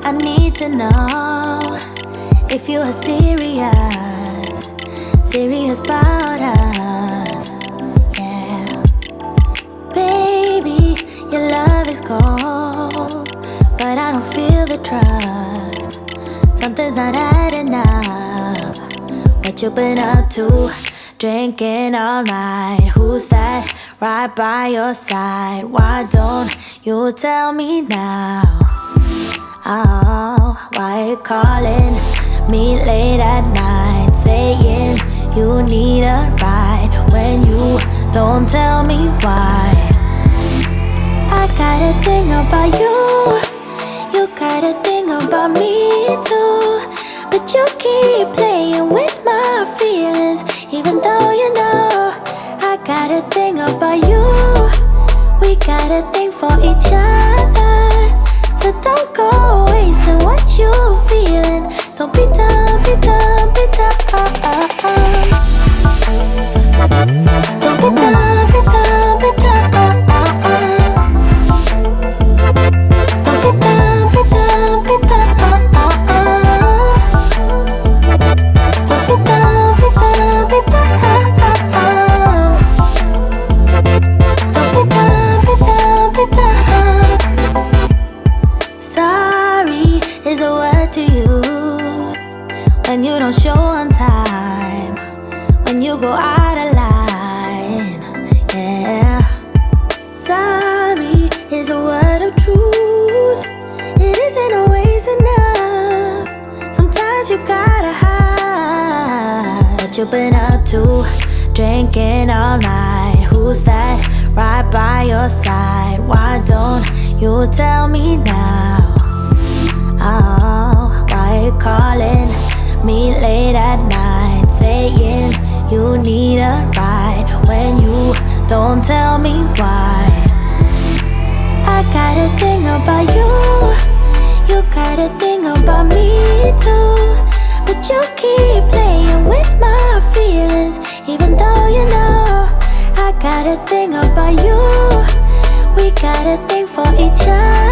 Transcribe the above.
I need to know if you are serious about us. Yeah, baby, your love is cold, but I don't feel the trust. Something's not adding up. What you been up to? Drinking all night. Who's that right by your side? Why don't you tell me now? Oh, why you calling me late at night, saying you need a ride when you don't tell me why? I got a thing about you, you got a thing about me too, but you keep playing with my feelings, even though you know I got a thing about you. We got a thing for each other, so don't go wasting what you feeling. Don't be dumb, be dumb, be dumb. Don't be dumb, be dumb, be dumb. Don't be dumb, be dumb, be dumb. Don't be dumb, be dumb, be dumb. Don't be dumb, be dumb, be dumb. Sorry is a word to you when you don't show on time, when you go out of line. Yeah, sorry is a word of truth. It isn't always enough. Sometimes you gotta hide. What you been up to? Drinking all night. Who's that right by your side? Why don't you tell me now? Oh, why you calling me late at night, saying you need a ride when you don't tell me why? I got a thing about you, you got a thing about me too, but you keep playing with my feelings, even though you know I got a thing about you. We got a thing for each other,